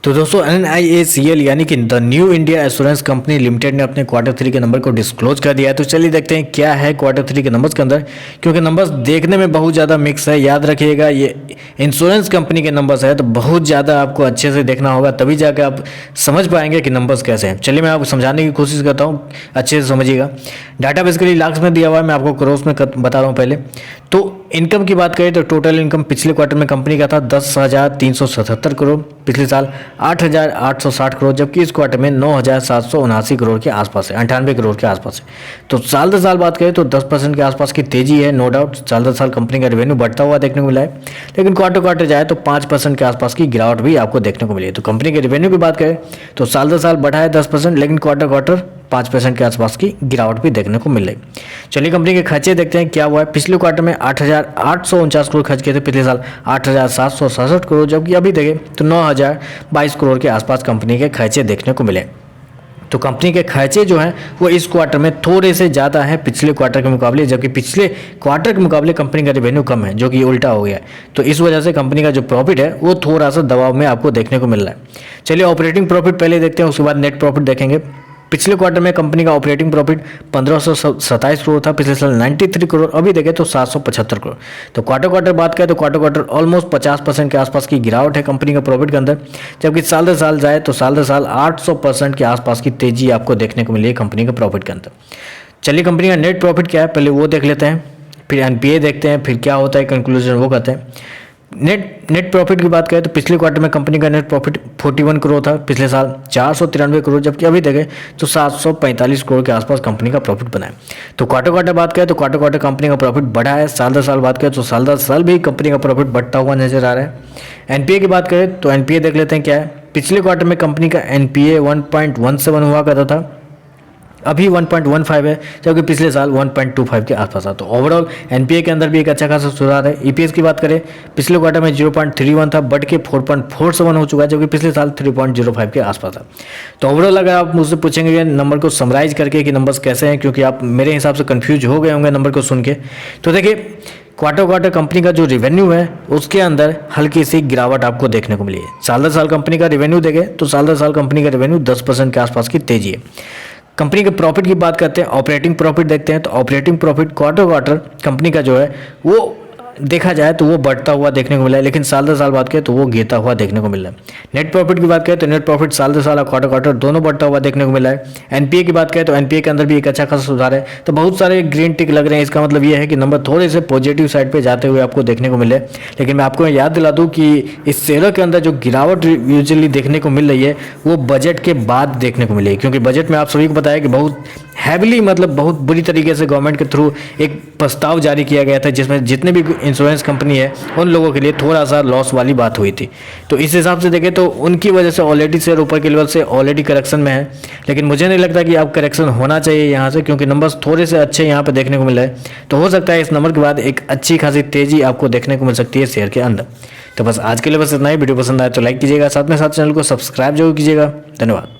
तो दोस्तों NIACL यानी कि the new India assurance company limited ने अपने क्वार्टर 3 के नंबर को डिस्क्लोज कर दिया है। तो चलिए देखते हैं क्या है क्वार्टर 3 के नंबर्स के अंदर, क्योंकि नंबर्स देखने में बहुत ज़्यादा मिक्स है। याद रखिएगा ये इंश्योरेंस कंपनी के नंबर्स है, तो बहुत ज़्यादा आपको अच्छे से देखना होगा, तभी जाकर आप समझ पाएंगे कि नंबर्स कैसे हैं। चलिए मैं आपको समझाने की कोशिश करता हूँ, अच्छे से समझिएगा। डाटा बेसिकली लाख्स में दिया हुआ है, मैं आपको करोड़ में बता रहा हूँ। पहले तो इनकम की बात करें तो टोटल इनकम पिछले क्वार्टर में कंपनी का था 10,377 करोड़, पिछले साल 8,860 करोड़, जबकि इस क्वार्टर में 9,779 करोड़ के आसपास है, 98 करोड़ के आसपास है। तो साल दर साल बात करें तो 10% के आसपास की तेजी है, नो डाउट। साल दर साल कंपनी का रेवेन्यू बढ़ता हुआ देखने को मिला है, लेकिन क्वार्टर जाए तो 5% के आसपास की गिरावट भी आपको देखने को मिली है। तो कंपनी के रेवेन्यू की बात करें तो साल दर साल बढ़ा है 10%, लेकिन क्वार्टर 5% के आसपास की गिरावट भी देखने को मिल रही। चलिए कंपनी के खर्चे देखते हैं क्या हुआ है। पिछले क्वार्टर में 8,849 करोड़ खर्च किए थे, पिछले साल 8,767 करोड़, जबकि अभी देखें तो 9,022 करोड़ के आसपास कंपनी के खर्चे देखने को मिले। तो कंपनी के खर्चे जो हैं वो इस क्वार्टर में थोड़े से ज़्यादा है पिछले क्वार्टर के मुकाबले, जबकि पिछले क्वार्टर के मुकाबले कंपनी का रेवेन्यू कम है, जो कि उल्टा हो गया है। तो इस वजह से कंपनी का जो प्रॉफिट है वो थोड़ा सा दबाव में आपको देखने को मिल रहा है। चलिए ऑपरेटिंग प्रॉफिट पहले देखते हैं, उसके बाद नेट प्रॉफिट देखेंगे। पिछले क्वार्टर में कंपनी का ऑपरेटिंग प्रॉफिट 1,527 करोड़ था, पिछले साल 93 करोड़, अभी देखें तो 775 करोड़। तो क्वार्टर बात करें तो क्वार्टर ऑलमोस्ट 50% के आसपास की गिरावट है कंपनी का प्रॉफिट के अंदर, जबकि साल दर साल जाए तो साल दर साल 800% के आसपास की तेजी आपको देखने को मिली है कंपनी के प्रॉफिट के अंदर। चलिए कंपनी का नेट प्रॉफिट क्या है पहले वो देख लेते हैं, फिर NPA देखते हैं, फिर क्या होता है कंक्लूजन वो करते हैं। नेट प्रॉफिट की बात करें तो पिछले क्वार्टर में कंपनी का नेट प्रॉफिट 41 करोड़ था, पिछले साल 493 करोड़, जबकि अभी देखें तो 745 करोड़ के आसपास कंपनी का प्रॉफिट बना है। तो क्वार्टर बात करें तो क्वार्टर कंपनी का प्रॉफिट बढ़ा है। साल दर साल बात करें तो साल दर साल भी कंपनी का प्रॉफिट बढ़ता हुआ नजर आ रहा है। NPA की बात करें तो NPA देख लेते हैं क्या है। पिछले क्वार्टर में कंपनी का NPA 1.17 हुआ करता था, अभी 1.15 है, जबकि पिछले साल 1.25 के आसपास था। तो ओवरऑल NPA के अंदर भी एक अच्छा खासा सुधार है। EPS की बात करें पिछले क्वार्टर में 0.31 था, बढ़ के 4.47 हो चुका है, जबकि पिछले साल 3.05 के आसपास था। तो ओवरऑल अगर आप मुझसे पूछेंगे ये नंबर को समराइज करके कि नंबर्स कैसे हैं, क्योंकि आप मेरे हिसाब से कन्फ्यूज हो गए होंगे नंबर को सुन के, तो देखिए क्वार्टर कंपनी का जो रेवेन्यू है उसके अंदर हल्की सी गिरावट आपको देखने को मिली है। साल दर साल कंपनी का रेवेन्यू देखें तो साल दर साल कंपनी का रेवेन्यू 10% के आसपास की तेजी है। कंपनी के प्रॉफिट की बात करते हैं, ऑपरेटिंग प्रॉफिट देखते हैं, तो ऑपरेटिंग प्रॉफिट क्वार्टर कंपनी का जो है वो देखा जाए तो वो बढ़ता हुआ देखने को मिला है, लेकिन साल दर साल बात करें तो वो गिरता हुआ देखने को मिल रहा है। नेट प्रॉफिट की बात करें तो नेट प्रॉफिट साल दर साल और क्वार्टर दोनों बढ़ता हुआ देखने को मिला है। NPA की बात करें तो NPA के अंदर भी एक अच्छा खासा सुधार है। तो बहुत सारे ग्रीन टिक लग रहे हैं, इसका मतलब ये है कि नंबर थोड़े से पॉजिटिव साइड पे जाते हुए आपको देखने को मिले। लेकिन मैं आपको याद दिला दूँ कि इस शेयरों के अंदर जो गिरावट यूजुअली देखने को मिल रही है वो बजट के बाद देखने को मिली है, क्योंकि बजट में आप सभी को बताया कि बहुत हैविली मतलब बहुत बुरी तरीके से गवर्नमेंट के थ्रू एक प्रस्ताव जारी किया गया था, जिसमें जितने भी इंश्योरेंस कंपनी है उन लोगों के लिए थोड़ा सा लॉस वाली बात हुई थी। तो इस हिसाब से देखें तो उनकी वजह से ऑलरेडी शेयर ऊपर के लेवल से ऑलरेडी करेक्शन में है, लेकिन मुझे नहीं लगता कि अब करेक्शन होना चाहिए यहाँ से, क्योंकि नंबर्स थोड़े से अच्छे यहाँ पे देखने को मिल रहे हैं। तो हो सकता है इस नंबर के बाद एक अच्छी खासी तेजी आपको देखने को मिल सकती है शेयर के अंदर। तो बस आज के लिए बस इतना ही। वीडियो पसंद आए तो लाइक कीजिएगा, साथ में साथ चैनल को सब्सक्राइब जरूर कीजिएगा। धन्यवाद।